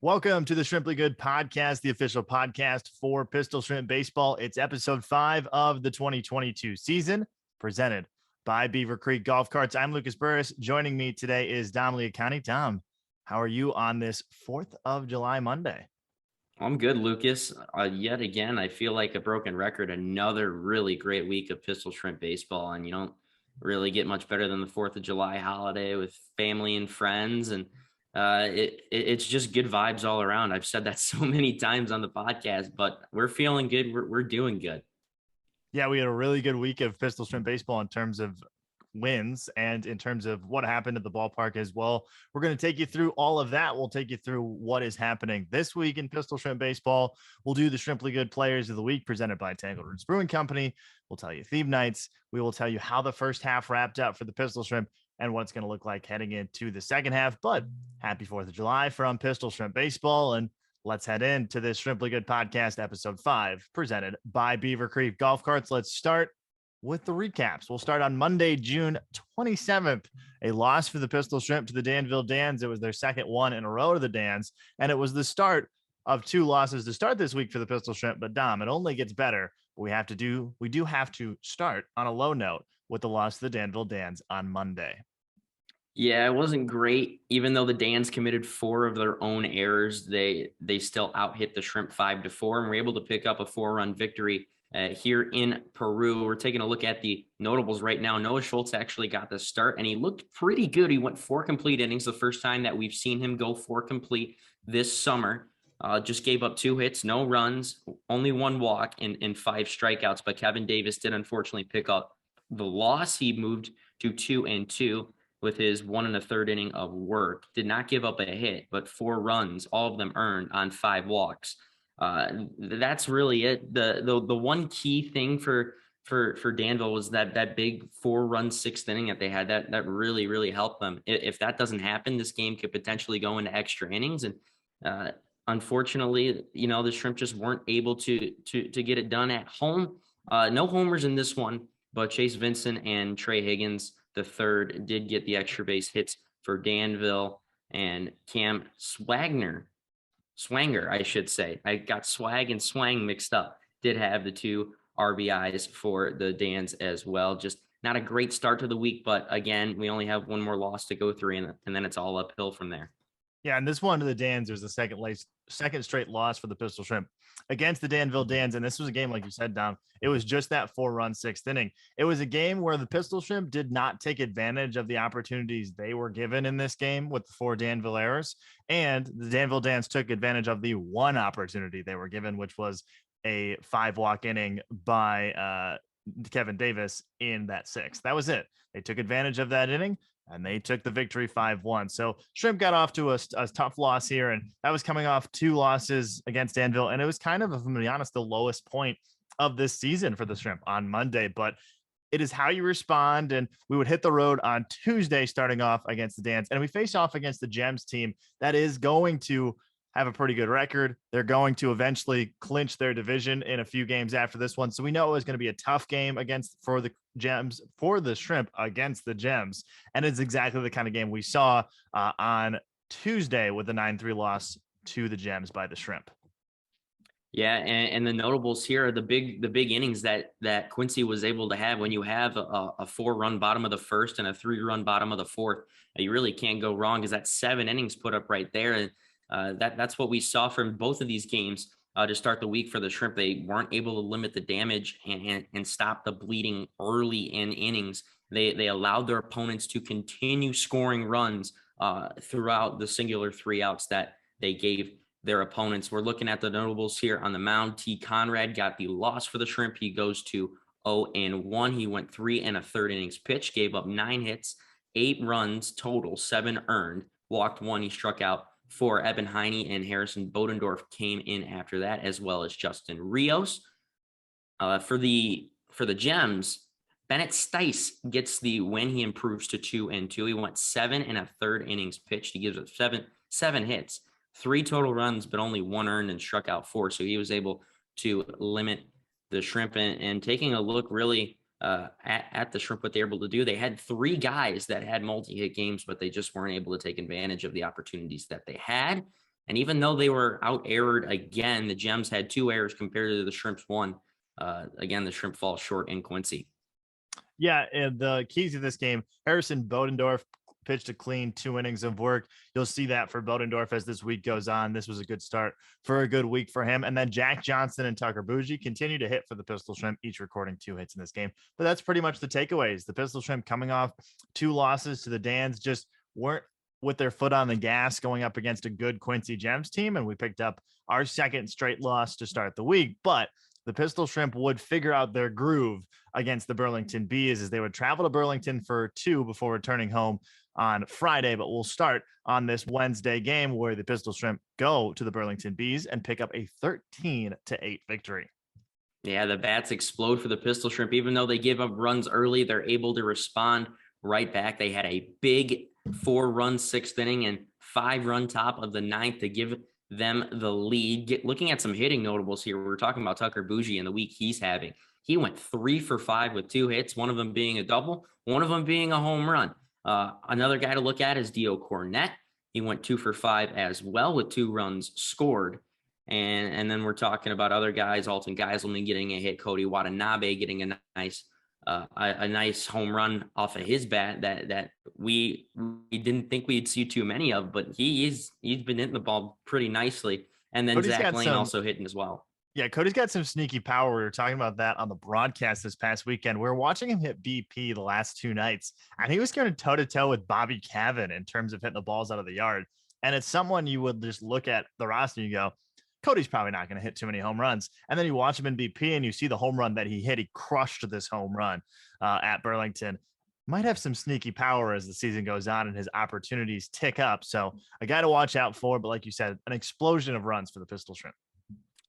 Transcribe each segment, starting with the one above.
Welcome to the Shrimply Good podcast, the official podcast for Pistol Shrimp Baseball. It's episode 5 of the 2022 season, presented by Beaver Creek Golf Carts. I'm Lucas Burris. Joining me today is Dom Liacone. Dom, how are you on this 4th of July Monday? I'm good, Lucas. Yet again, I feel like a broken record. Another really great week of Pistol Shrimp Baseball, and you don't really get much better than the 4th of July holiday with family and friends, and it's just good vibes all around. I've said that so many times on the podcast, but we're feeling good. We're doing good. Yeah, we had a really good week of Pistol Shrimp Baseball in terms of wins and in terms of what happened at the ballpark as well. We're going to take you through all of that. We'll take you through what is happening this week in Pistol Shrimp Baseball. We'll do the Shrimply Good Players of the Week presented by Tangled Roots Brewing Company. We'll tell you theme nights. We will tell you how the first half wrapped up for the Pistol Shrimp and what it's going to look like heading into the second half. But happy 4th of July from Pistol Shrimp Baseball. And let's head into this Shrimply Good podcast, episode 5, presented by Beaver Creek Golf Carts. Let's start with the recaps. We'll start on Monday, June 27th, a loss for the Pistol Shrimp to the Danville Dans. It was their second one in a row to the Dans, and it was the start of 2 losses to start this week for the Pistol Shrimp. But Dom, it only gets better. We do have to start on a low note with the loss to the Danville Dans on Monday. Yeah, it wasn't great. Even though the Dans committed 4 of their own errors, they still out-hit the Shrimp 5-4 and were able to pick up a 4-run victory here in Peru. We're taking a look at the notables right now. Noah Schultz actually got the start, and he looked pretty good. He went 4 complete innings, the first time that we've seen him go 4 complete this summer. Just gave up 2 hits, no runs, only 1 walk, and 5 strikeouts. But Kevin Davis did unfortunately pick up the loss. He moved to 2-2 with his 1 1/3 inning of work. Did not give up a hit, but 4 runs, all of them earned on 5 walks. That's really it. The one key thing for Danville was that big 4-run 6th inning that they had. That really helped them. If that doesn't happen, this game could potentially go into extra innings. And unfortunately, the Shrimp just weren't able to get it done at home. No homers in this one, but Chase Vincent and Trey Higgins the third did get the extra base hits for Danville, and Cam Swanger, I should say. I got swag and swang mixed up. Did have the 2 RBIs for the Dans as well. Just not a great start to the week, but again, we only have 1 more loss to go through, and then it's all uphill from there. Yeah, and this one to the Dans was the second straight loss for the Pistol Shrimp against the Danville Dans. And this was a game, like you said, Dom, it was just that 4-run 6th inning. It was a game where the Pistol Shrimp did not take advantage of the opportunities they were given in this game with the 4 Danville errors. And the Danville Dans took advantage of the 1 opportunity they were given, which was a 5-walk inning by Kevin Davis in that 6th. That was it. They took advantage of that inning, and they took the victory 5-1. So Shrimp got off to a tough loss here, and that was coming off 2 losses against Danville. And it was kind of, if I'm being honest, the lowest point of this season for the Shrimp on Monday. But it is how you respond. And we would hit the road on Tuesday, starting off against the Dans. And we face off against the Gems team that is going to have a pretty good record. They're going to eventually clinch their division in a few games after this one. So we know it was going to be a tough game for the Gems, for the Shrimp against the Gems. And it's exactly the kind of game we saw on Tuesday with the 9-3 loss to the Gems by the Shrimp. Yeah, and the notables here are the big innings that Quincy was able to have. When you have a 4-run bottom of the first and a 3-run bottom of the fourth, you really can't go wrong, because that's 7 innings put up right there. And that's what we saw from both of these games to start the week for the Shrimp. They weren't able to limit the damage and stop the bleeding early in innings. They allowed their opponents to continue scoring runs throughout the singular 3 outs that they gave their opponents. We're looking at the notables here on the mound. T. Conrad got the loss for the Shrimp. He goes to 0-1. He went 3 1/3 innings pitched, gave up 9 hits, 8 runs total, 7 earned, walked 1. He struck out 4. Eben Heine and Harrison Bodendorf came in after that, as well as Justin Rios. For the Gems, Bennett Stice gets the win. He improves to 2-2. He went 7 1/3 innings pitched. He gives up seven hits, 3 total runs, but only 1 earned, and struck out 4. So he was able to limit the Shrimp. And taking a look really at the Shrimp what they were able to do. They had 3 guys that had multi-hit games, but they just weren't able to take advantage of the opportunities that they had. And even though they were out-errored again, the Gems had 2 errors compared to the Shrimp's 1. Again, the Shrimp fall short in Quincy. Yeah, and the keys to this game, Harrison Bodendorf pitched a clean 2 innings of work. You'll see that for Bodendorf as this week goes on. This was a good start for a good week for him. And then Jack Johnson and Tucker Bougie continue to hit for the Pistol Shrimp, each recording 2 hits in this game. But that's pretty much the takeaways. The Pistol Shrimp coming off 2 losses to the Dans just weren't with their foot on the gas going up against a good Quincy Gems team. And we picked up our 2nd straight loss to start the week. But the Pistol Shrimp would figure out their groove against the Burlington Bees as they would travel to Burlington for 2 before returning home on Friday. But we'll start on this Wednesday game where the Pistol Shrimp go to the Burlington Bees and pick up a 13-8 victory. Yeah, the bats explode for the Pistol Shrimp. Even though they give up runs early, they're able to respond right back. They had a big 4-run 6th inning and 5-run top of the 9th to give them the lead. Looking at some hitting notables here, we're talking about Tucker Bougie and the week he's having. He went 3 for 5 with 2 hits, one of them being a double, one of them being a home run. Another guy to look at is Dio Cornett. He went 2 for 5 as well with 2 runs scored. And then we're talking about other guys, Alton Geiselman getting a hit, Cody Watanabe getting a nice home run off of his bat that we didn't think we'd see too many of, but he's been hitting the ball pretty nicely. And then Cody's Zach Lane also hitting as well. Yeah, Cody's got some sneaky power. We were talking about that on the broadcast this past weekend. We were watching him hit BP the last 2 nights, and he was going toe-to-toe with Bobby Cavan in terms of hitting the balls out of the yard. And it's someone you would just look at the roster and you go, Cody's probably not going to hit too many home runs. And then you watch him in BP and you see the home run that he hit. He crushed this home run at Burlington. Might have some sneaky power as the season goes on and his opportunities tick up. So a guy to watch out for, but like you said, an explosion of runs for the Pistol Shrimp.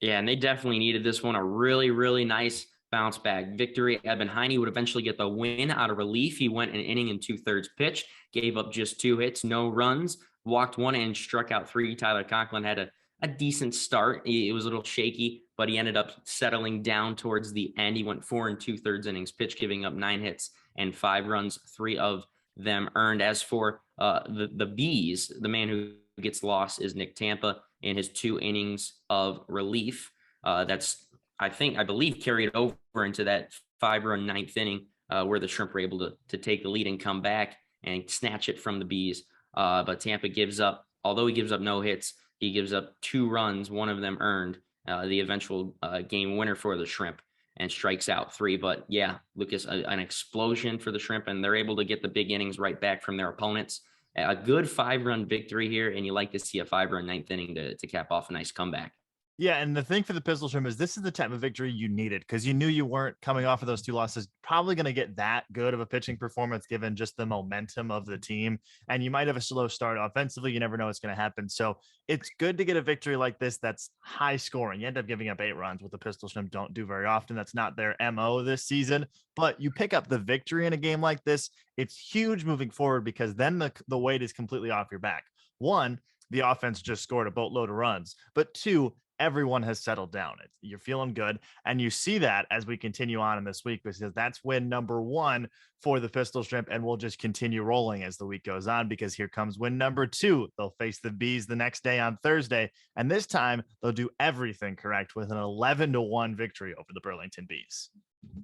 Yeah, and they definitely needed this one. A really, really nice bounce back victory. Evan Heine would eventually get the win out of relief. He went an inning and 2/3 pitch, gave up just 2 hits, no runs, walked 1 and struck out 3. Tyler Conklin had a decent start. It was a little shaky, but he ended up settling down towards the end. He went 4 2/3 innings pitch, giving up 9 hits and 5 runs, 3 of them earned. As for the Bees, the man who gets lost is Nick Tampa in his 2 innings of relief. That's, I believe, carried over into that 5-run 9th inning where the Shrimp were able to take the lead and come back and snatch it from the Bees. But Tampa gives up, although he gives up no hits, he gives up 2 runs, 1 of them earned, the eventual game winner for the Shrimp, and strikes out 3. But yeah, Lucas, an explosion for the Shrimp, and they're able to get the big innings right back from their opponents. A good 5-run victory here, and you like to see a 5-run 9th inning to cap off a nice comeback. Yeah, and the thing for the Pistol Shrimp is this is the type of victory you needed because you knew you weren't coming off of those 2 losses, probably going to get that good of a pitching performance given just the momentum of the team. And you might have a slow start offensively. You never know what's going to happen. So it's good to get a victory like this that's high scoring. You end up giving up 8 runs, what the Pistol Shrimp don't do very often. That's not their MO this season. But you pick up the victory in a game like this, it's huge moving forward because then the weight is completely off your back. 1, the offense just scored a boatload of runs. But 2, everyone has settled down. You're feeling good. And you see that as we continue on in this week, because that's win number 1 for the Pistol Shrimp. And we'll just continue rolling as the week goes on, because here comes win number 2. They'll face the Bees the next day on Thursday. And this time they'll do everything correct with an 11-1 victory over the Burlington Bees.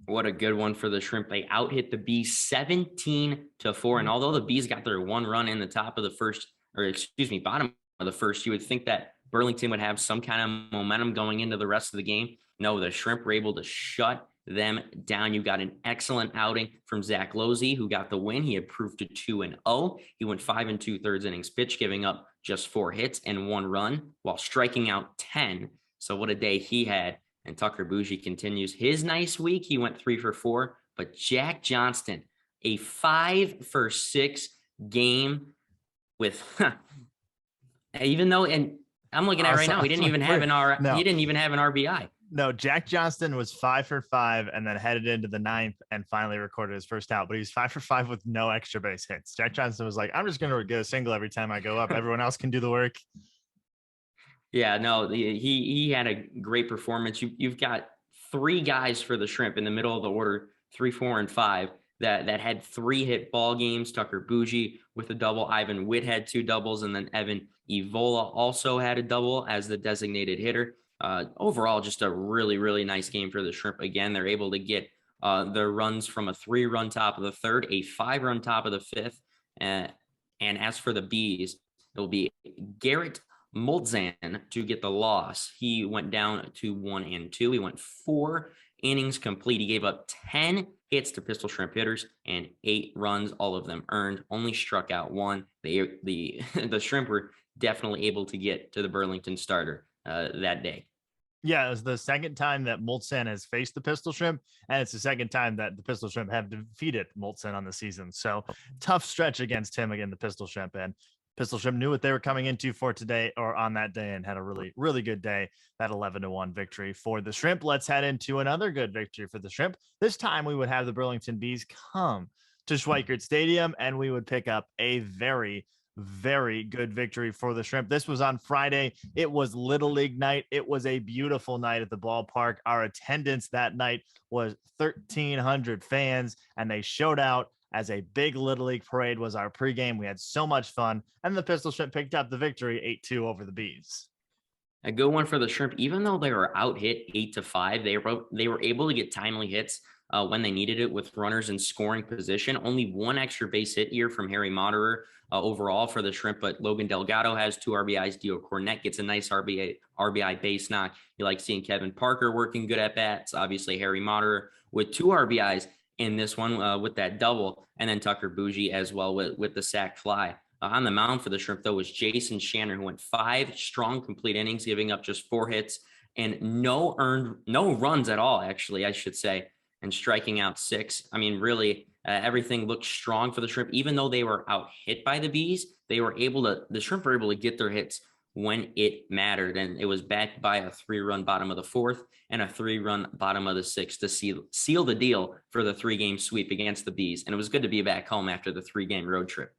What a good one for the Shrimp. They out hit the Bees 17-4. And although the Bees got their 1 run in the top of the first, bottom of the first, you would think that Burlington would have some kind of momentum going into the rest of the game. No, the Shrimp were able to shut them down. You got an excellent outing from Zach Losey, who got the win. He improved to 2-0. He went 5 2/3 innings pitch, giving up just 4 hits and 1 run while striking out 10. So what a day he had. And Tucker Bougie continues his nice week. He went 3 for 4. But Jack Johnston, a 5 for 6 game with, even though, and I'm looking at right now, he didn't even have an RBI. No, Jack Johnston was 5 for 5 and then headed into the 9th and finally recorded his first out, but he was 5 for 5 with no extra base hits. Jack Johnston was like, I'm just going to get a single every time I go up. Everyone else can do the work. Yeah, no, he had a great performance. You've got 3 guys for the Shrimp in the middle of the order 3, 4, and 5 that had 3 hit ball games. Tucker Bougie with a double, Ivan Witt had 2 doubles, and then Evan Evola also had a double as the designated hitter. Overall, just a really, really nice game for the Shrimp. Again, they're able to get their runs from a 3-run top of the third, a 5-run top of the fifth. And as for the Bees, it'll be Garrett Moldzan to get the loss. He went down to 1 and 2. He went 4 innings complete. He gave up 10 hits to Pistol Shrimp hitters and 8 runs, all of them earned. Only struck out 1. The Shrimp were definitely able to get to the Burlington starter that day. Yeah, it was the second time that Moltzen has faced the Pistol Shrimp, and it's the second time that the Pistol Shrimp have defeated Moltzen on the season. So tough stretch against him again, the Pistol Shrimp. And Pistol Shrimp knew what they were coming into for today or on that day and had a really, really good day. That 11-1 victory for the Shrimp. Let's head into another good victory for the Shrimp. This time we would have the Burlington Bees come to Schweikert Stadium and we would pick up a very good victory for the Shrimp. This was on Friday. It was Little League night. It was a beautiful night at the ballpark. Our attendance that night was 1,300 fans, and they showed out as a big Little League parade was our pregame. We had so much fun, and the Pistol Shrimp picked up the victory 8-2 over the Bees. A good one for the Shrimp. Even though they were out hit 8-5, they were able to get timely hits when they needed it with runners in scoring position. Only 1 extra base hit here from Harry Moderer overall for the Shrimp, but Logan Delgado has 2 RBIs. Dio Cornette gets a nice RBI base knock. You like seeing Kevin Parker working good at bats. Obviously, Harry Moderer with 2 RBIs in this one with that double, and then Tucker Bougie as well with the sac fly. On the mound for the Shrimp, though, was Jason Shanner, who went 5 strong complete innings, giving up just 4 hits and no runs at all, actually, I should say, and striking out 6. I mean, really, everything looked strong for the Shrimp. Even though they were out hit by the Bees, the Shrimp were able to get their hits when it mattered, and it was backed by a 3-run bottom of the 4th and a 3-run bottom of the 6th to seal the deal for the 3-game sweep against the Bees. And it was good to be back home after the 3-game road trip.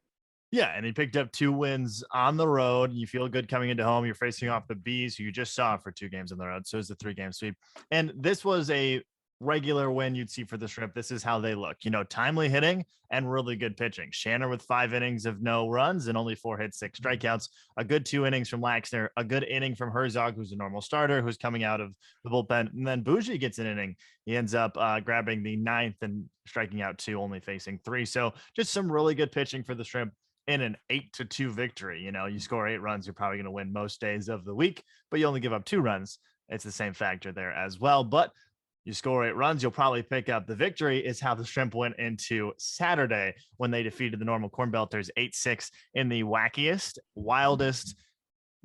Yeah, and he picked up 2 wins on the road. You feel good coming into home. You're facing off the Bees, who you just saw for 2 games on the road. So it's a 3-game sweep. And this was a regular win you'd see for the Shrimp. This is how they look. Timely hitting and really good pitching. Shanner with 5 innings of no runs and only 4 hits, 6 strikeouts. A good 2 innings from Laxner. A good inning from Herzog, who's a normal starter, who's coming out of the bullpen. And then Bougie gets an inning. He ends up grabbing the 9th and striking out 2, only facing 3. So just some really good pitching for the Shrimp in an 8-2 victory. You score 8 runs, you're probably going to win most days of the week, but you only give up 2 runs. It's the same factor there as well. But you score 8 runs, you'll probably pick up the victory, is how the Shrimp went into Saturday when they defeated the Normal Corn Belters 8-6 in the wackiest, wildest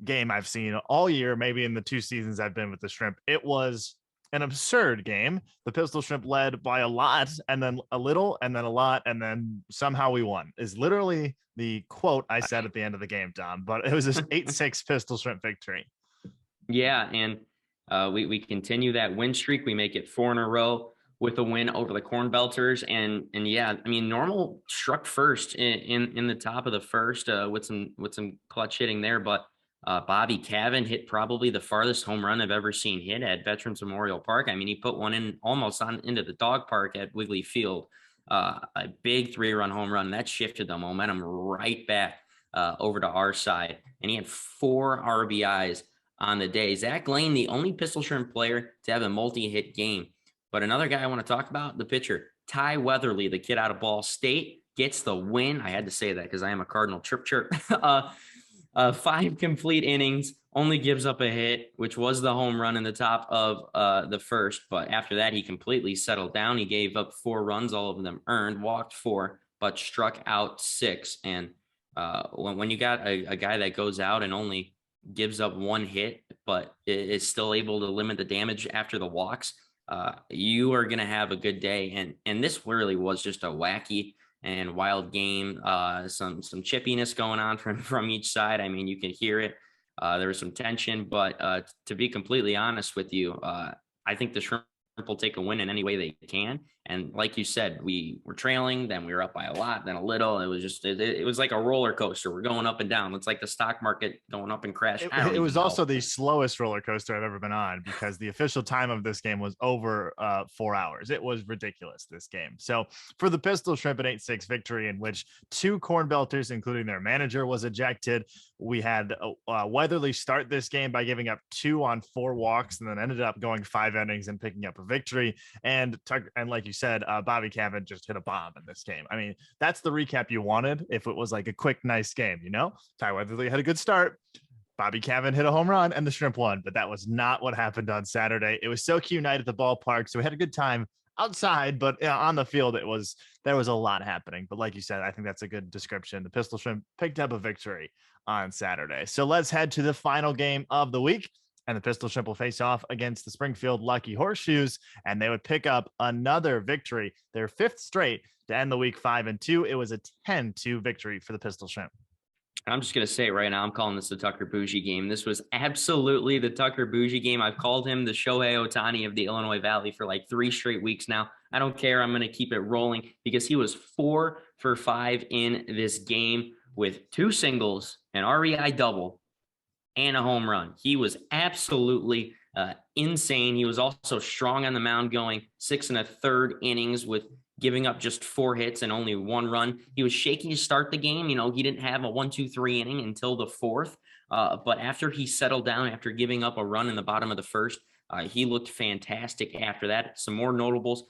game I've seen all year, maybe in the 2 seasons I've been with the Shrimp. It was an absurd game. The Pistol Shrimp led by a lot, and then a little, and then a lot, and then somehow we won, is literally the quote I said at the end of the game, Tom. But it was this 8-6 Pistol Shrimp victory. Yeah, and we continue that win streak. We make it 4 in a row with a win over the Corn Belters. And yeah, I mean, Normal struck first in the top of the first with some clutch hitting there, but Bobby Cavan hit probably the farthest home run I've ever seen hit at Veterans Memorial Park. I mean, he put one in almost into the dog park at Wiggly Field. A big 3-run home run that shifted the momentum right back over to our side. And he had 4 RBIs on the day. Zach Lane, the only Pistol Shrimp player to have a multi-hit game. But another guy I want to talk about, the pitcher, Ty Weatherly, the kid out of Ball State, gets the win. I had to say that because I am a Cardinal. Chirp. 5 complete innings, only gives up a hit, which was the home run in the top of the first. But after that, he completely settled down. He gave up 4 runs, all of them earned, walked 4, but struck out 6. And when you got a guy that goes out and only gives up 1 hit, but is still able to limit the damage after the walks, you are going to have a good day. And this really was just a wacky and wild game. Some chippiness going on from each side. I mean, you can hear it. There was some tension, but to be completely honest with you, I think the Shrimp will take a win in any way they can. And like you said, we were trailing, then we were up by a lot, then a little. It was just, it was like a roller coaster. We're going up and down. It's like the stock market going up and crash. It was also the slowest roller coaster I've ever been on, because the official time of this game was over 4 hours. It was ridiculous, this game. So for the Pistol Shrimp, an 8-6 victory in which 2 Corn Belters, including their manager, was ejected. We had Weatherly start this game by giving up 2 on 4 walks, and then ended up going 5 innings and picking up a victory. And like you said, Bobby Cavan just hit a bomb in this game. I mean, that's the recap you wanted if it was like a quick, nice game, you know? Ty Weatherly had a good start. Bobby Cavan hit a home run and the Shrimp won, but that was not what happened on Saturday. It was SoQ night at the ballpark, so we had a good time outside, but on the field, there was a lot happening. But like you said, I think that's a good description. The Pistol Shrimp picked up a victory on Saturday. So let's head to the final game of the week. And the Pistol Shrimp will face off against the Springfield Lucky Horseshoes, and they would pick up another victory, their 5th straight, to end the week 5-2. It was a 10-2 victory for the Pistol Shrimp. I'm just going to say right now, I'm calling this the Tucker Bougie game. This was absolutely the Tucker Bougie game. I've called him the Shohei Ohtani of the Illinois Valley for like 3 straight weeks now. I don't care. I'm going to keep it rolling because he was 4 for 5 in this game with 2 singles, an RBI double, and a home run. He was absolutely insane. He was also strong on the mound, going 6 1/3 innings with giving up just 4 hits and only 1 run. He was shaky to start the game. You know, he didn't have a 1-2-3 inning until the 4th. But after he settled down, after giving up a run in the bottom of the 1st, he looked fantastic after that. Some more notables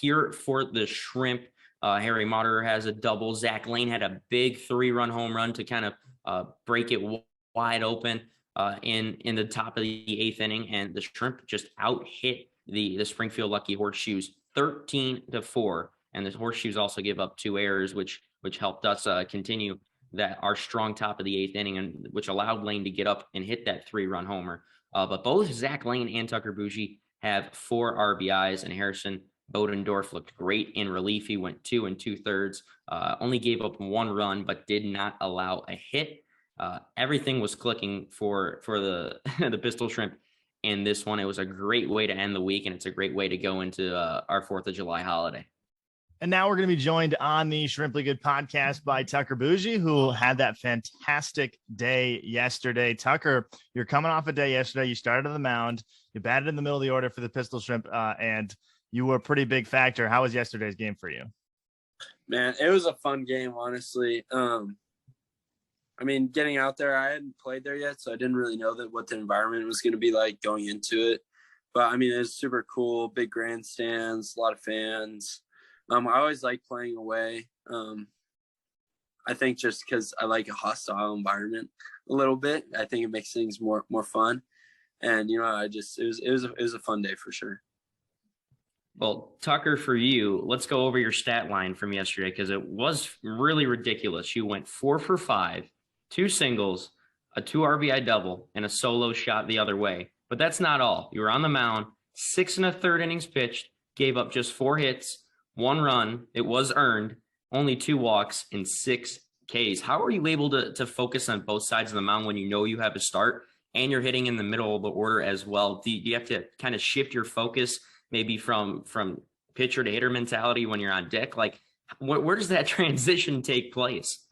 here for the Shrimp. Harry Mauderer has a double. Zach Lane had a big 3-run home run to kind of break it wide open in the top of the 8th inning, and the Shrimp just out hit the Springfield Lucky Horseshoes 13-4, and the Horseshoes also gave up 2 errors, which helped us continue that our strong top of the 8th inning, and which allowed Lane to get up and hit that 3-run homer. But both Zach Lane and Tucker Bougie have 4 RBIs, and Harrison Bodendorf looked great in relief. He went 2 2/3, only gave up 1 run, but did not allow a hit. Everything was clicking for the the Pistol Shrimp in this one. It was a great way to end the week, and it's a great way to go into our 4th of July holiday. And now we're going to be joined on the Shrimply Good podcast by Tucker Bougie, who had that fantastic day yesterday. Tucker, you're coming off a day yesterday. You started on the mound. You batted in the middle of the order for the Pistol Shrimp, and you were a pretty big factor. How was yesterday's game for you? Man, it was a fun game, honestly. I mean, getting out there, I hadn't played there yet, so I didn't really know what the environment was going to be like going into it. But, I mean, it was super cool, big grandstands, a lot of fans. I always like playing away. I think just because I like a hostile environment a little bit, I think it makes things more fun. And, you know, it was a fun day for sure. Well, Tucker, for you, let's go over your stat line from yesterday because it was really ridiculous. You went 4 for 5, 2 singles, a 2 RBI double, and a solo shot the other way. But that's not all. You were on the mound, 6 1/3 innings pitched, gave up just 4 hits, 1 run. It was earned, only 2 walks, and 6 Ks. How are you able to focus on both sides of the mound when you know you have a start and you're hitting in the middle of the order as well? Do you have to kind of shift your focus maybe from pitcher to hitter mentality when you're on deck? Like, where does that transition take place?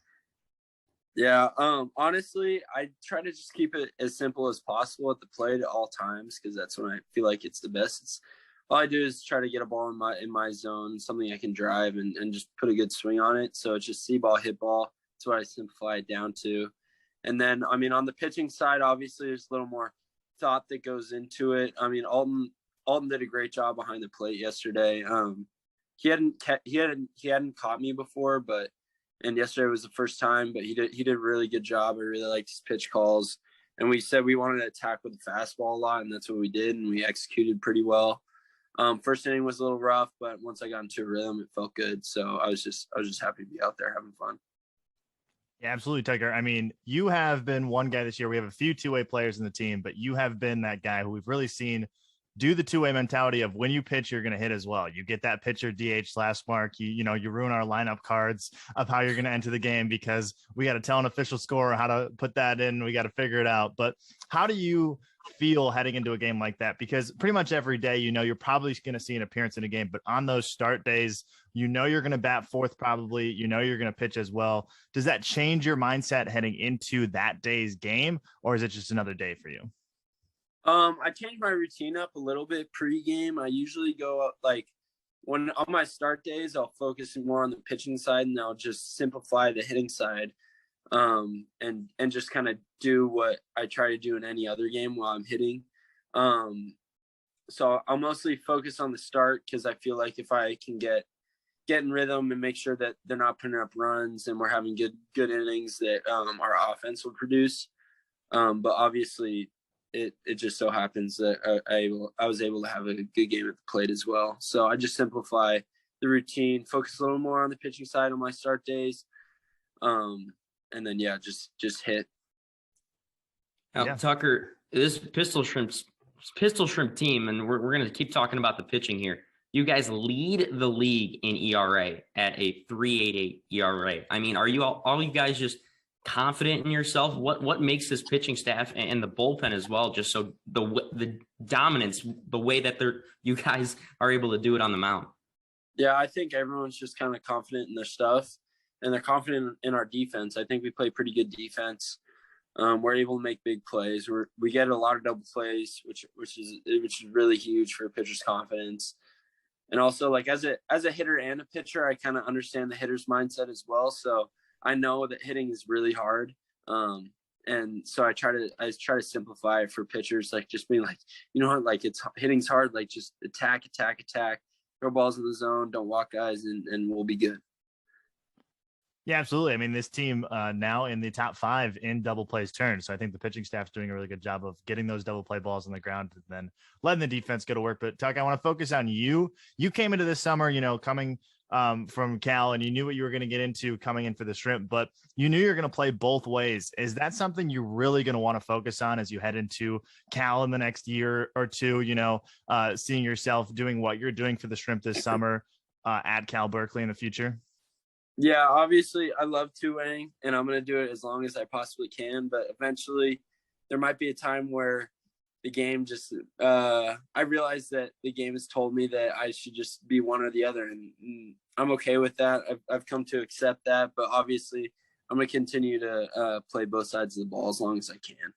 Yeah, honestly, I try to just keep it as simple as possible at the plate at all times because that's when I feel like it's the best. All I do is try to get a ball in my zone, something I can drive and just put a good swing on it. So it's just see ball, hit ball. That's what I simplify it down to. And then, I mean, on the pitching side, obviously there's a little more thought that goes into it. I mean, Alton did a great job behind the plate yesterday. He hadn't caught me before, and yesterday was the first time, but he did a really good job. I really liked his pitch calls, and we said we wanted to attack with the fastball a lot, and that's what we did, and we executed pretty well. First inning was a little rough, but once I got into a rhythm, it felt good. So I was just happy to be out there having fun. Yeah, absolutely, Tucker. I mean, you have been one guy this year. We have a few two-way players in the team, but you have been that guy who we've really seen do the two-way mentality of when you pitch, you're going to hit as well. You get that pitcher DH last mark. You ruin our lineup cards of how you're going to enter the game because we got to tell an official scorer how to put that in. We got to figure it out. But how do you feel heading into a game like that? Because pretty much every day, you're probably going to see an appearance in a game, but on those start days, you're going to bat fourth, probably, you're going to pitch as well. Does that change your mindset heading into that day's game, or is it just another day for you? I changed my routine up a little bit pre-game. I usually go up when on my start days, I'll focus more on the pitching side, and I'll just simplify the hitting side. And just kind of do what I try to do in any other game while I'm hitting. So I'll mostly focus on the start, because I feel like if I can get in rhythm and make sure that they're not putting up runs and we're having good innings, that our offense will produce. But obviously it just so happens that I was able to have a good game at the plate as well. So I just simplify the routine, focus a little more on the pitching side on my start days. And then, just hit. Now, Tucker, this Pistol Shrimp team, and we're going to keep talking about the pitching here. You guys lead the league in ERA at a 3.88 ERA. I mean, are you all you guys just confident in yourself? What makes this pitching staff and the bullpen as well just so the dominance, the way that you guys are able to do it on the mound? Yeah, I think everyone's just kind of confident in their stuff, and they're confident in our defense. I think we play pretty good defense. We're able to make big plays. We get a lot of double plays, which is really huge for a pitcher's confidence. And also, as a hitter and a pitcher, I kind of understand the hitter's mindset as well. So I know that hitting is really hard. And so I try to simplify it for pitchers, just being it's hitting's hard, just attack, throw balls in the zone, don't walk guys, and we'll be good. Yeah, absolutely. I mean, this team now in the top 5 in double plays turned. So I think the pitching staff's doing a really good job of getting those double play balls on the ground and then letting the defense go to work. But Tuck, I want to focus on you. You came into this summer, coming from Cal, and you knew what you were going to get into coming in for the Shrimp, but you knew you're going to play both ways. Is that something you're really going to want to focus on as you head into Cal in the next year or two, seeing yourself doing what you're doing for the Shrimp this summer at Cal Berkeley in the future? Yeah, obviously I love two-waying, and I'm going to do it as long as I possibly can. But eventually there might be a time where the game just I realize that the game has told me that I should just be one or the other. And I'm okay with that. I've come to accept that. But obviously I'm going to continue to play both sides of the ball as long as I can.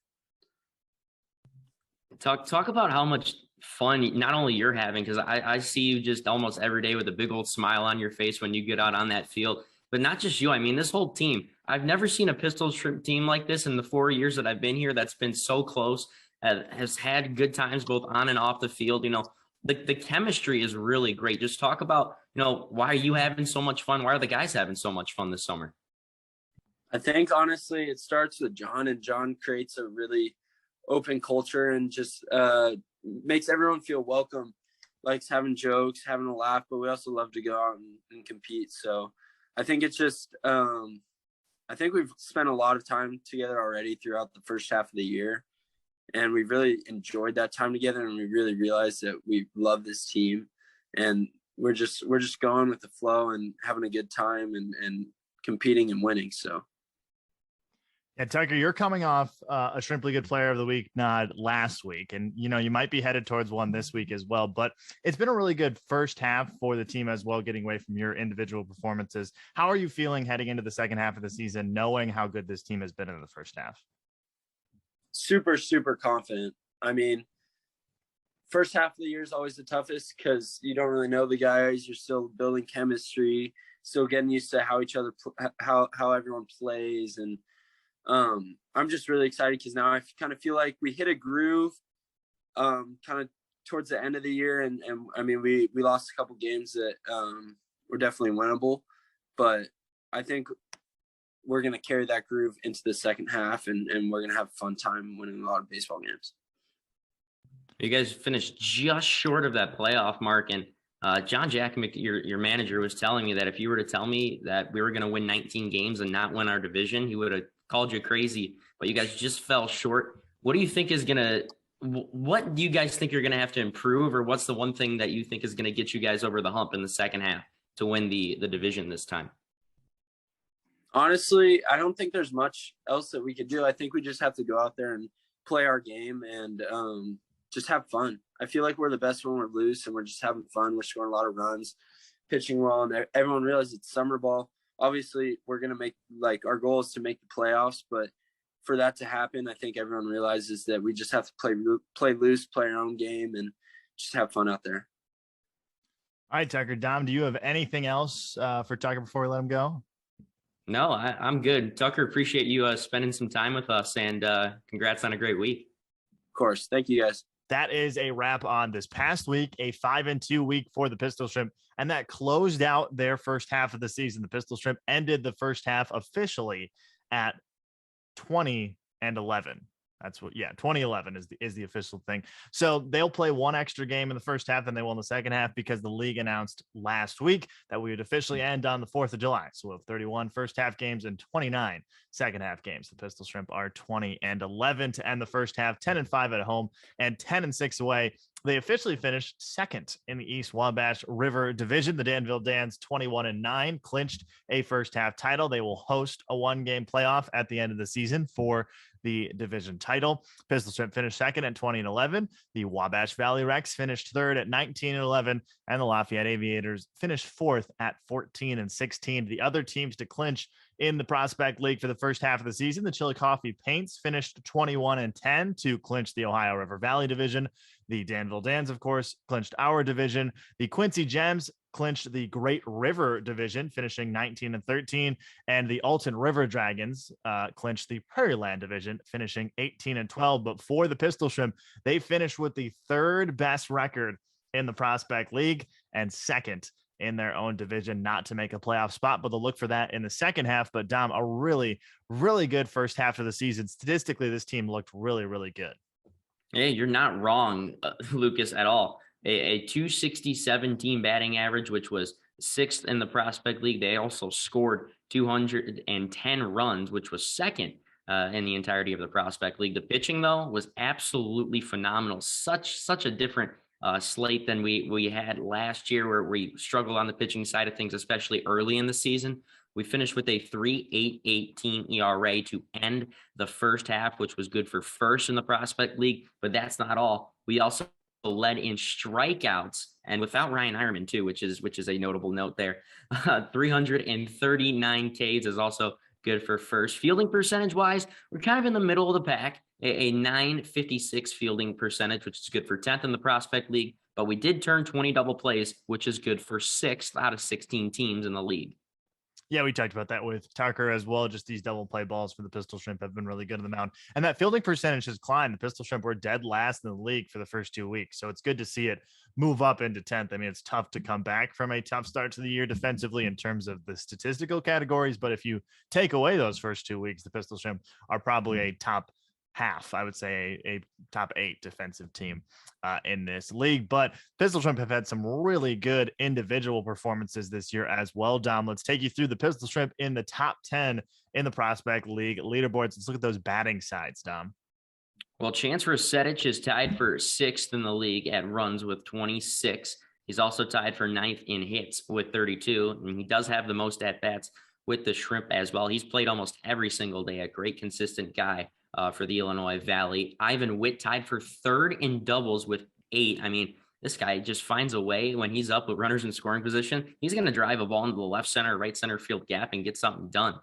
Talk about how much fun not only you're having, because I see you just almost every day with a big old smile on your face when you get out on that field. But not just you. I mean, this whole team. I've never seen a Pistol Shrimp team like this in the 4 years that I've been here that's been so close, has had good times both on and off the field. The chemistry is really great. Just talk about, why are you having so much fun? Why are the guys having so much fun this summer? I think, honestly, it starts with John, and John creates a really open culture and just makes everyone feel welcome, likes having jokes, having a laugh, but we also love to go out and compete. So I think it's just I think we've spent a lot of time together already throughout the first half of the year, and we really enjoyed that time together, and we really realized that we love this team, and we're just going with the flow and having a good time and competing and winning. So yeah, Tucker, you're coming off a Shrimply Good Player of the Week nod last week, and you might be headed towards one this week as well. But it's been a really good first half for the team as well, getting away from your individual performances. How are you feeling heading into the second half of the season, knowing how good this team has been in the first half? Super, super confident. I mean, first half of the year is always the toughest because you don't really know the guys. You're still building chemistry, still getting used to how everyone plays, and I'm just really excited because now I kind of feel like we hit a groove kind of towards the end of the year. And I mean, we lost a couple games that were definitely winnable, but I think we're going to carry that groove into the second half, and we're going to have a fun time winning a lot of baseball games. You guys finished just short of that playoff mark. And John Jackmick, your manager, was telling me that if you were to tell me that we were going to win 19 games and not win our division, he would have called you crazy. But you guys just fell short. What do you think what do you guys think you're going to have to improve, or what's the one thing that you think is going to get you guys over the hump in the second half to win the division this time? Honestly, I don't think there's much else that we could do. I think we just have to go out there and play our game and just have fun. I feel like we're the best when we're loose and we're just having fun. We're scoring a lot of runs, pitching well, and everyone realizes it's summer ball. Obviously, we're going to make, like, our goal is to make the playoffs, but for that to happen, I think everyone realizes that we just have to play loose, play our own game, and just have fun out there. All right, Tucker. Dom, do you have anything else for Tucker before we let him go? No, I'm good. Tucker, appreciate you spending some time with us, and congrats on a great week. Of course. Thank you, guys. That is a wrap on this past week, a 5-2 week for the Pistol Shrimp. And that closed out their first half of the season. The Pistol Shrimp ended the first half officially at 20-11. That's what, 2011 is the official thing. So they'll play one extra game in the first half, and they will in the second half, because the league announced last week that we would officially end on the 4th of July. So we'll have 31 first half games and 29 second half games. The Pistol Shrimp are 20-11 to end the first half, 10-5 at home and 10-6 away. They officially finished second in the East Wabash River Division. The Danville Dans 21-9 clinched a first half title. They will host a 1-game playoff at the end of the season for the division title. Pistol Shrimp finished second at 20-11. The Wabash Valley Rex finished third at 19-11, and the Lafayette Aviators finished fourth at 14-16. The other teams to clinch in the Prospect League for the first half of the season, the Chillicothe Paints finished 21-10 to clinch the Ohio River Valley Division. The Danville Dans, of course, clinched our division. The Quincy Gems clinched the Great River Division, finishing 19-13, and the Alton River Dragons clinched the Prairie Land Division, finishing 18-12. But for the Pistol Shrimp, they finished with the third best record in the Prospect League and second in their own division, not to make a playoff spot, but they'll look for that in the second half. But Dom, a really, really good first half of the season. Statistically, this team looked really, really good. Hey, you're not wrong, Lucas, at all. A 267 team batting average, which was 6th in the Prospect League. They also scored 210 runs, which was 2nd in the entirety of the Prospect League. The pitching, though, was absolutely phenomenal. Such a different slate than we had last year, where we struggled on the pitching side of things, especially early in the season. We finished with a 3.88 ERA to end the first half, which was good for first in the Prospect League. But that's not all. We also led in strikeouts, and without Ryan Ironman too, which is a notable note there. 339 Ks is also good for first. Fielding percentage wise, we're kind of in the middle of the pack, a 956 fielding percentage, which is good for 10th in the Prospect League. But we did turn 20 double plays, which is good for 6th out of 16 teams in the league. Yeah, we talked about that with Tucker as well. Just these double play balls for the Pistol Shrimp have been really good on the mound. And that fielding percentage has climbed. The Pistol Shrimp were dead last in the league for the first 2 weeks. So it's good to see it move up into 10th. I mean, it's tough to come back from a tough start to the year defensively in terms of the statistical categories. But if you take away those first 2 weeks, the Pistol Shrimp are probably a top half, I would say a top 8 defensive team in this league. But Pistol Shrimp have had some really good individual performances this year as well. Dom, let's take you through the Pistol Shrimp in the top 10 in the Prospect League leaderboards. Let's look at those batting sides, Dom. Well, Chance Rosetich is tied for 6th in the league at runs with 26. He's also tied for 9th in hits with 32, and he does have the most at-bats with the Shrimp as well. He's played almost every single day, a great consistent guy for the Illinois Valley. Ivan Witt tied for 3rd in doubles with 8. I mean, this guy just finds a way when he's up with runners in scoring position. He's going to drive a ball into the left center, right center field gap and get something done.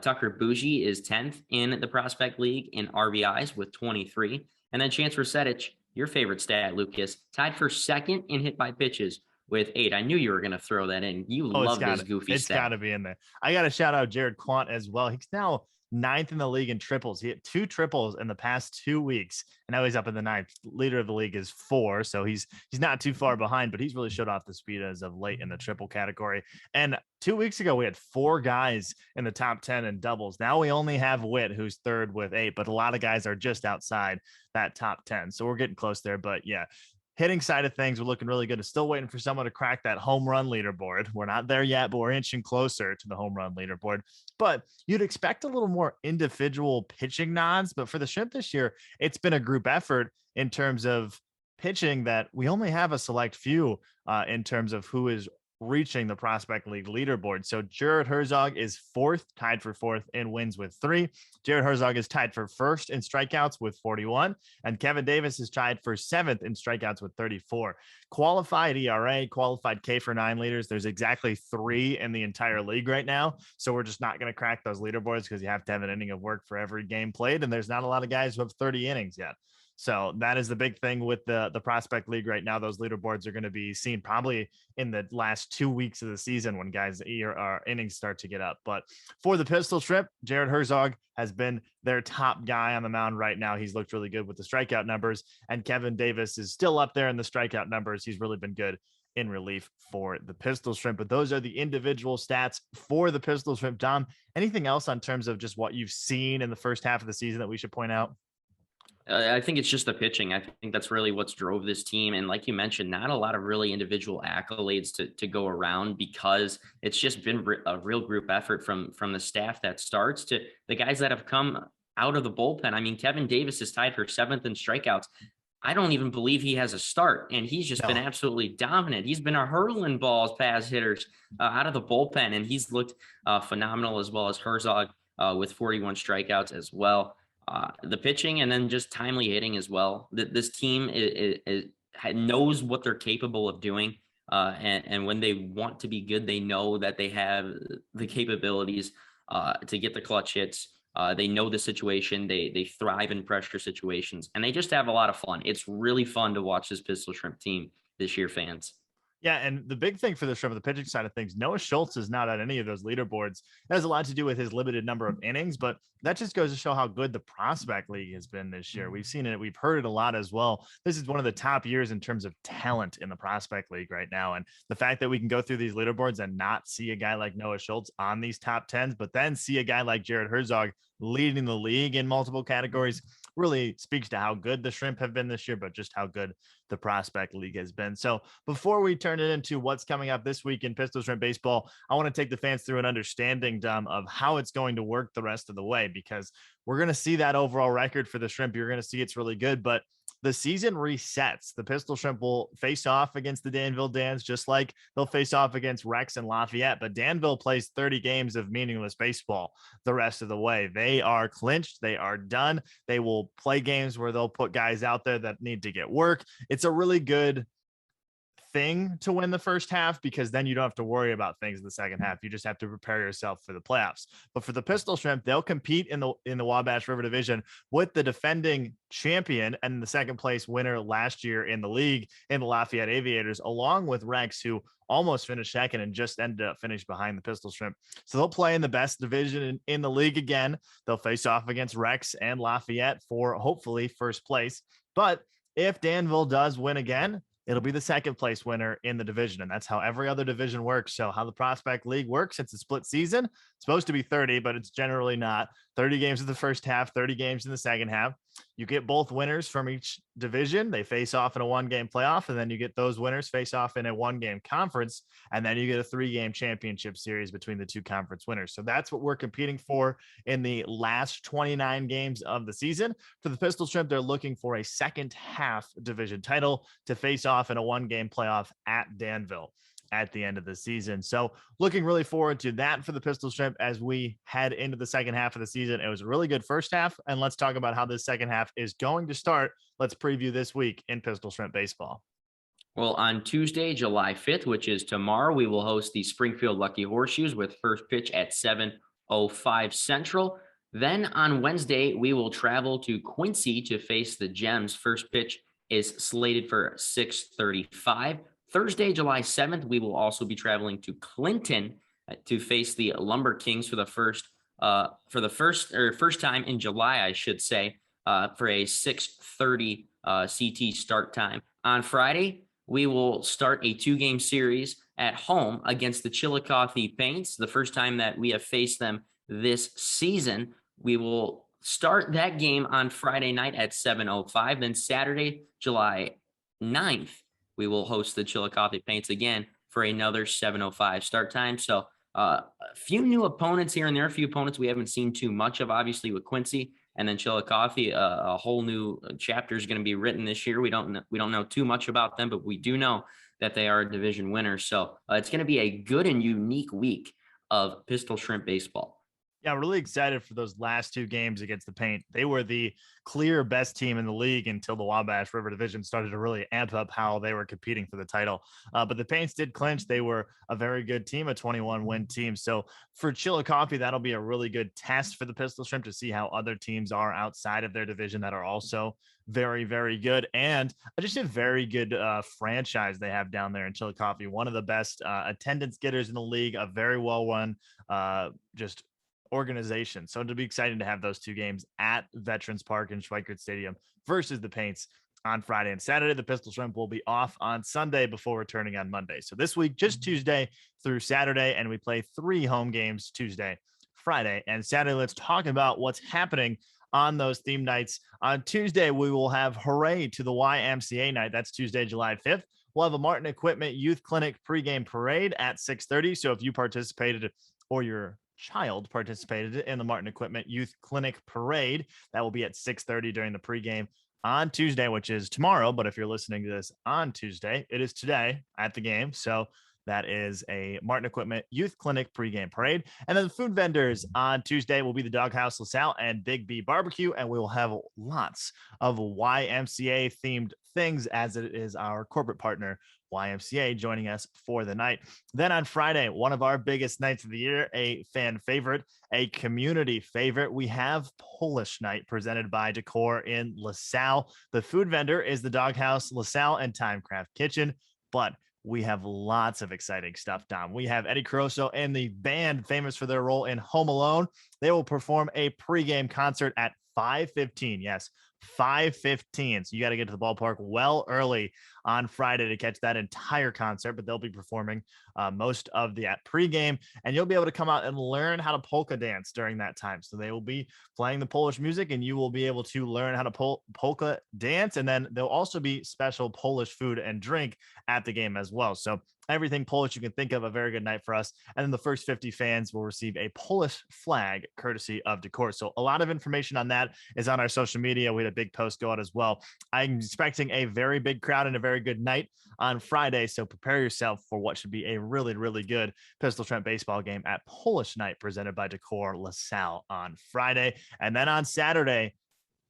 Tucker Bougie is 10th in the Prospect League in RBIs with 23. And then Chance Rosetich, your favorite stat, Lucas, tied for 2nd in hit by pitches with 8. I knew you were going to throw that in. You love this goofy It's stat. got to be in there. I got to shout out Jared Quant as well. He's now 9th in the league in triples. He hit 2 triples in the past 2 weeks, and now he's up in the 9th. Leader of the league is 4, so he's not too far behind, but he's really showed off the speed as of late in the triple category. And 2 weeks ago, we had 4 guys in the top 10 in doubles. Now we only have Witt, who's 3rd with 8, but a lot of guys are just outside that top 10. So we're getting close there, but yeah. Hitting side of things, we're looking really good. Still waiting for someone to crack that home run leaderboard. We're not there yet, but we're inching closer to the home run leaderboard. But you'd expect a little more individual pitching nods. But for the Shrimp this year, it's been a group effort in terms of pitching that we only have a select few in terms of who is reaching the Prospect League leaderboard. So Jared Herzog is tied for fourth in wins with 3. Jared Herzog is tied for first in strikeouts with 41. And Kevin Davis is tied for 7th in strikeouts with 34. Qualified ERA, qualified K for 9 leaders. There's exactly 3 in the entire league right now. So we're just not going to crack those leaderboards because you have to have an inning of work for every game played. And there's not a lot of guys who have 30 innings yet. So that is the big thing with the Prospect League right now. Those leaderboards are going to be seen probably in the last 2 weeks of the season when guys' innings start to get up. But for the Pistol Shrimp, Jared Herzog has been their top guy on the mound right now. He's looked really good with the strikeout numbers, and Kevin Davis is still up there in the strikeout numbers. He's really been good in relief for the Pistol Shrimp. But those are the individual stats for the Pistol Shrimp. Dom, anything else on terms of just what you've seen in the first half of the season that we should point out? I think it's just the pitching. I think that's really what's drove this team. And like you mentioned, not a lot of really individual accolades to go around, because it's just been a real group effort from the staff that starts to the guys that have come out of the bullpen. I mean, Kevin Davis is tied for 7th in strikeouts. I don't even believe he has a start, and he's just been absolutely dominant. He's been a hurling balls past hitters out of the bullpen, and he's looked phenomenal, as well as Herzog with 41 strikeouts as well. The pitching and then just timely hitting as well. This team knows what they're capable of doing. And when they want to be good, they know that they have the capabilities to get the clutch hits. They know the situation. They thrive in pressure situations, and they just have a lot of fun. It's really fun to watch this Pistol Shrimp team this year, fans. Yeah, and the big thing for the Shrimp, the pitching side of things, Noah Schultz is not on any of those leaderboards. That has a lot to do with his limited number of innings, but that just goes to show how good the Prospect League has been this year. We've seen it. We've heard it a lot as well. This is one of the top years in terms of talent in the Prospect League right now. And the fact that we can go through these leaderboards and not see a guy like Noah Schultz on these top 10s, but then see a guy like Jared Herzog leading the league in multiple categories really speaks to how good the Shrimp have been this year, but just how good the Prospect League has been. So before we turn it into what's coming up this week in Pistol Shrimp baseball, I want to take the fans through an understanding, Dom, of how it's going to work the rest of the way, because we're going to see that overall record for the Shrimp. You're going to see it's really good, but the season resets. The Pistol Shrimp will face off against the Danville Dans, just like they'll face off against Rex and Lafayette. But Danville plays 30 games of meaningless baseball the rest of the way. They are clinched. They are done. They will play games where they'll put guys out there that need to get work. It's a really good thing to win the first half, because then you don't have to worry about things in the second half. You just have to prepare yourself for the playoffs. But for the Pistol Shrimp, they'll compete in the Wabash River Division with the defending champion and the second place winner last year in the league in the Lafayette Aviators, along with Rex, who almost finished second and just ended up finished behind the Pistol Shrimp. So they'll play in the best division in the league again. They'll face off against Rex and Lafayette for hopefully first place. But if Danville does win again, it'll be the second place winner in the division. And that's how every other division works. So how the Prospect League works, it's a split season. It's supposed to be 30, but it's generally not. 30 games in the first half, 30 games in the second half. You get both winners from each division. They face off in a 1-game playoff, and then you get those winners face off in a 1-game conference, and then you get a 3-game championship series between the 2 conference winners. So that's what we're competing for in the last 29 games of the season. For the Pistol Shrimp, they're looking for a second half division title to face off in a 1-game playoff at Danville at the end of the season. So looking really forward to that for the Pistol Shrimp as we head into the second half of the season. It was a really good first half, and let's talk about how this second half is going to start. Let's preview this week in Pistol Shrimp baseball. Well, on Tuesday, July 5th, which is tomorrow, we will host the Springfield Lucky Horseshoes with first pitch at 7:05 Central. Then on Wednesday, we will travel to Quincy to face the Gems. First pitch is slated for 6:35. Thursday, July 7th, we will also be traveling to Clinton to face the Lumber Kings for the first time in July, I should say, for a 6:30 CT start time. On Friday, we will start a 2-game series at home against the Chillicothe Paints. The first time that we have faced them this season. We will start that game on Friday night at 7:05. Then Saturday, July 9th, we will host the Chillicothe Paints again for another 7:05 start time. So a few new opponents here and there, a few opponents we haven't seen too much of, obviously, with Quincy, and then Chillicothe. A whole new chapter is going to be written this year. We don't know too much about them, but we do know that they are a division winner. So it's going to be a good and unique week of Pistol Shrimp baseball. Yeah, really excited for those last two games against the Paint. They were the clear best team in the league until the Wabash River Division started to really amp up how they were competing for the title. But the Paints did clinch. They were a very good team, a 21-win team. So for Chillicothe, that'll be a really good test for the Pistol Shrimp to see how other teams are outside of their division that are also very, very good. And just a very good franchise they have down there in Chillicothe. One of the best attendance getters in the league, a very well-run just organization. So it'll be exciting to have those two games at Veterans Park and Schweikert Stadium versus the Paints on Friday and Saturday. The Pistol Shrimp will be off on Sunday before returning on Monday. So this week, just Tuesday through Saturday, and we play 3 home games Tuesday, Friday, and Saturday. Let's talk about what's happening on those theme nights. On Tuesday, we will have Hooray to the YMCA night. That's Tuesday, July 5th. We'll have a Martin Equipment Youth Clinic pregame parade at 6:30. So if you participated or your child participated in the Martin Equipment Youth Clinic parade, that will be at 6:30 during the pregame on Tuesday, which is tomorrow. But if you're listening to this on Tuesday, it is today at the game. So that is a Martin Equipment Youth Clinic pregame parade. And then the food vendors on Tuesday will be the Doghouse LaSalle and Big B Barbecue. And we will have lots of YMCA themed things, as it is our corporate partner, YMCA, joining us for the night. Then on Friday, one of our biggest nights of the year, a fan favorite, a community favorite, we have Polish night presented by Decor in LaSalle. The food vendor is the Doghouse LaSalle and Timecraft Kitchen, but we have lots of exciting stuff, Dom. We have Eddie Caruso and the band famous for their role in Home Alone. They will perform a pregame concert at 5:15. Yes, 5:15. So you got to get to the ballpark well early on Friday to catch that entire concert, but they'll be performing most of the pregame, and you'll be able to come out and learn how to polka dance during that time. So they will be playing the Polish music, and you will be able to learn how to polka dance. And then there'll also be special Polish food and drink at the game as well. So everything Polish you can think of, a very good night for us. And then the first 50 fans will receive a Polish flag courtesy of Decor. So a lot of information on that is on our social media. We had a big post go out as well. I'm expecting a very big crowd and a very good night on Friday. So prepare yourself for what should be a really, really good Pistol Shrimp baseball game at Polish night presented by Decor LaSalle on Friday. And then on Saturday,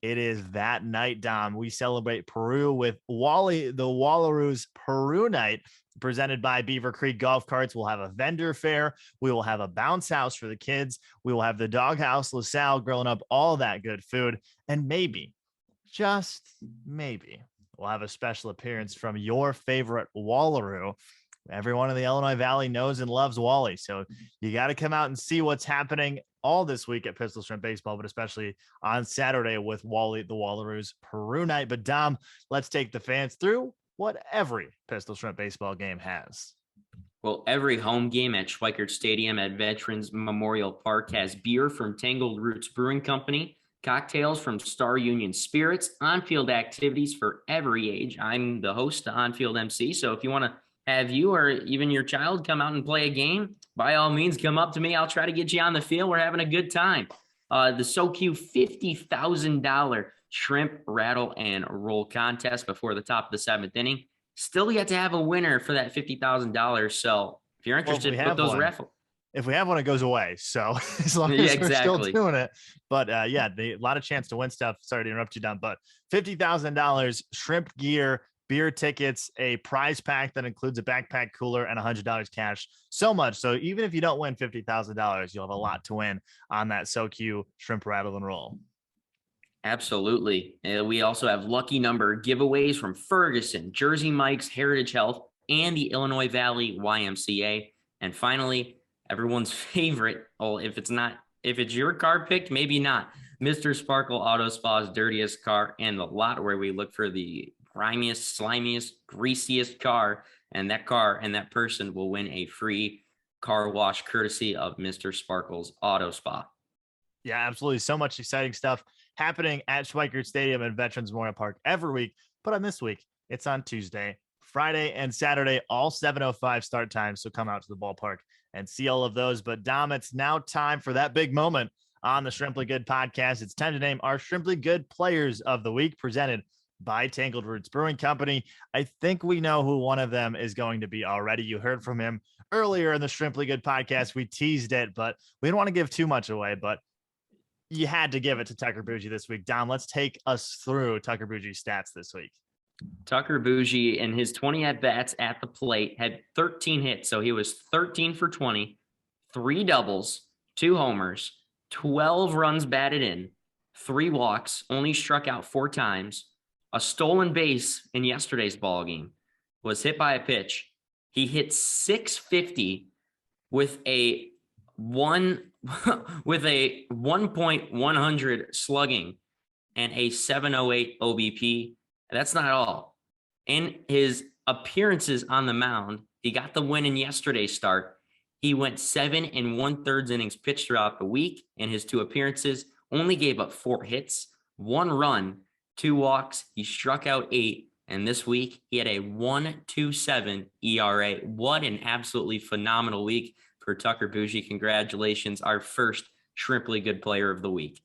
it is that night, Dom. We celebrate Peru with Wally, the Wallaroos Peru night presented by Beaver Creek Golf Carts. We'll have a vendor fair. We will have a bounce house for the kids. We will have the Doghouse LaSalle grilling up all that good food. And maybe, just maybe, we'll have a special appearance from your favorite Wallaroo. Everyone in the Illinois Valley knows and loves Wally. So you got to come out and see what's happening all this week at Pistol Shrimp Baseball, but especially on Saturday with Wally, the Wallaroos Peru night. But Dom, let's take the fans through what every Pistol Shrimp baseball game has. Well, every home game at Schweikert Stadium at Veterans Memorial Park has beer from Tangled Roots Brewing Company, cocktails from Star Union Spirits, on-field activities for every age. I'm the host, the on-field MC. So if you want to have you or even your child come out and play a game, by all means, come up to me. I'll try to get you on the field. We're having a good time. The SoQ $50,000 shrimp rattle and roll contest before the top of the 7th inning. Still yet to have a winner for that $50,000. So if you're interested, put those raffle. If we have one, it goes away. So as long as we're still doing it. But a lot of chance to win stuff. Sorry to interrupt you, Don, but $50,000 shrimp gear, beer tickets, a prize pack that includes a backpack cooler, and $100 cash. So much. So even if you don't win $50,000, you'll have a lot to win on that SoQ shrimp rattle and roll. Absolutely. We also have lucky number giveaways from Ferguson, Jersey Mike's, Heritage Health, and the Illinois Valley YMCA. And finally, everyone's favorite, if it's your car picked, maybe not, Mr. Sparkle Auto Spa's dirtiest car in the lot, where we look for the grimiest, slimiest, greasiest car, and that person will win a free car wash courtesy of Mr. Sparkle's Auto Spa. Yeah, absolutely. So much exciting stuff happening at Schweikert Stadium and Veterans Memorial Park every week. But on this week, it's on Tuesday, Friday, and Saturday, all 7:05 start times. So come out to the ballpark and see all of those. But Dom, it's now time for that big moment on the Shrimply Good podcast. It's time to name our Shrimply Good players of the week, presented by Tangled Roots Brewing Company. I think we know who one of them is going to be already. You heard from him earlier in the Shrimply Good podcast. We teased it, but we didn't want to give too much away, but you had to give it to Tucker Bougie this week. Dom, let's take us through Tucker Bougie's stats this week. Tucker Bougie in his 20 at-bats at the plate had 13 hits. So he was 13 for 20, 3 doubles, 2 homers, 12 runs batted in, 3 walks, only struck out 4 times, a stolen base in yesterday's ball game, was hit by a pitch. He hit 650 with a 1.100 slugging and a 708 OBP. That's not all. In his appearances on the mound, he got the win in yesterday's start. He went 7 1/3 innings pitched throughout the week in his 2 appearances, only gave up 4 hits, 1 run, 2 walks. He struck out 8. And this week he had a 1.27 ERA. What an absolutely phenomenal week for Tucker Bougie. Congratulations, our first Shrimply Good Player of the Week.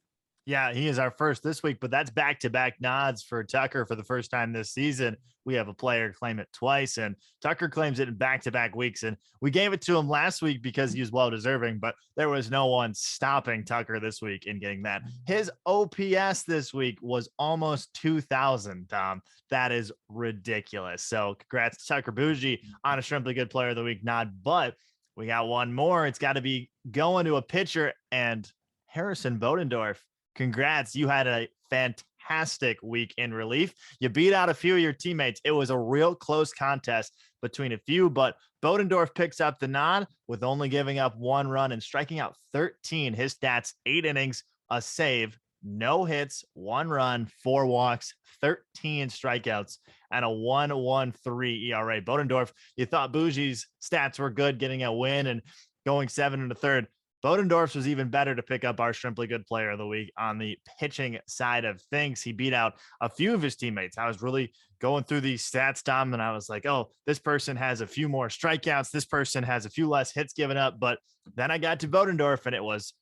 Yeah, he is our first this week, but that's back-to-back nods for Tucker for the first time this season. We have a player claim it twice, and Tucker claims it in back-to-back weeks. And we gave it to him last week because he was well-deserving, but there was no one stopping Tucker this week in getting that. His OPS this week was almost 2,000, Tom. That is ridiculous. So congrats to Tucker Bougie on a Shrimply Good Player of the Week nod, but we got one more. It's got to be going to a pitcher, and Harrison Bodendorf. Congrats. You had a fantastic week in relief. You beat out a few of your teammates. It was a real close contest between a few, but Bodendorf picks up the nod with only giving up 1 run and striking out 13. His stats, 8 innings, a save, no hits, 1 run, 4 walks, 13 strikeouts, and a 1.13 ERA. Bodendorf, you thought Bougie's stats were good, getting a win and going 7 1/3. Bodendorf's was even better to pick up our Shrimply Good Player of the Week on the pitching side of things. He beat out a few of his teammates. I was really going through these stats, Tom, and I was like, oh, this person has a few more strikeouts. This person has a few less hits given up. But then I got to Bodendorf, and it was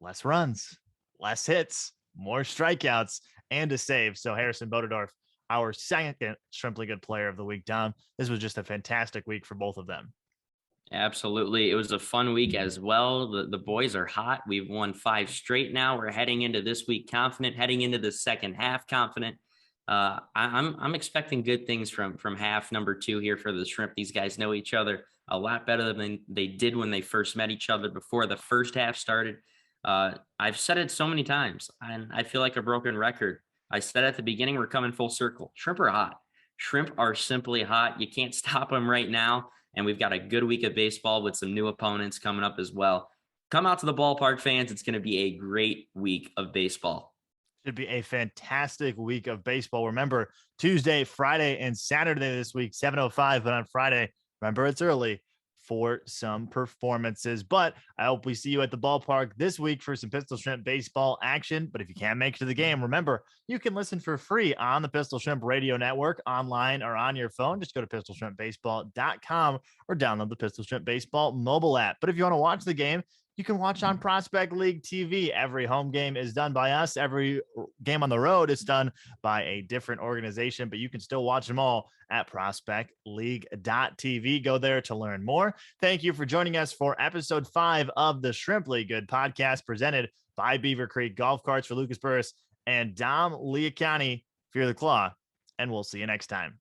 less runs, less hits, more strikeouts, and a save. So Harrison Bodendorf, our second Shrimply Good Player of the Week, Tom. This was just a fantastic week for both of them. Absolutely. It was a fun week as well. The boys are hot. We've won 5 straight now. We're heading into this week confident, heading into the second half confident. I'm expecting good things from half number 2 here for the Shrimp. These guys know each other a lot better than they did when they first met each other before the first half started. I've said it so many times, and I feel like a broken record. I said at the beginning, we're coming full circle. Shrimp are hot. Shrimp are simply hot. You can't stop them right now. And we've got a good week of baseball with some new opponents coming up as well. Come out to the ballpark, fans. It's going to be a great week of baseball. Should be a fantastic week of baseball. Remember, Tuesday, Friday, and Saturday this week, 7:05. But on Friday, remember, it's early for some performances. But I hope we see you at the ballpark this week for some Pistol Shrimp baseball action. But if you can't make it to the game, remember, you can listen for free on the Pistol Shrimp Radio Network, online or on your phone. Just go to pistolshrimpbaseball.com or download the Pistol Shrimp Baseball mobile app. But if you want to watch the game, you can watch on Prospect League TV. Every home game is done by us. Every game on the road is done by a different organization, but you can still watch them all at prospectleague.tv. Go there to learn more. Thank you for joining us for episode 5 of the Shrimply Good podcast, presented by Beaver Creek Golf Carts. For Lucas Burris and Dom Liacone, Fear the Claw, and we'll see you next time.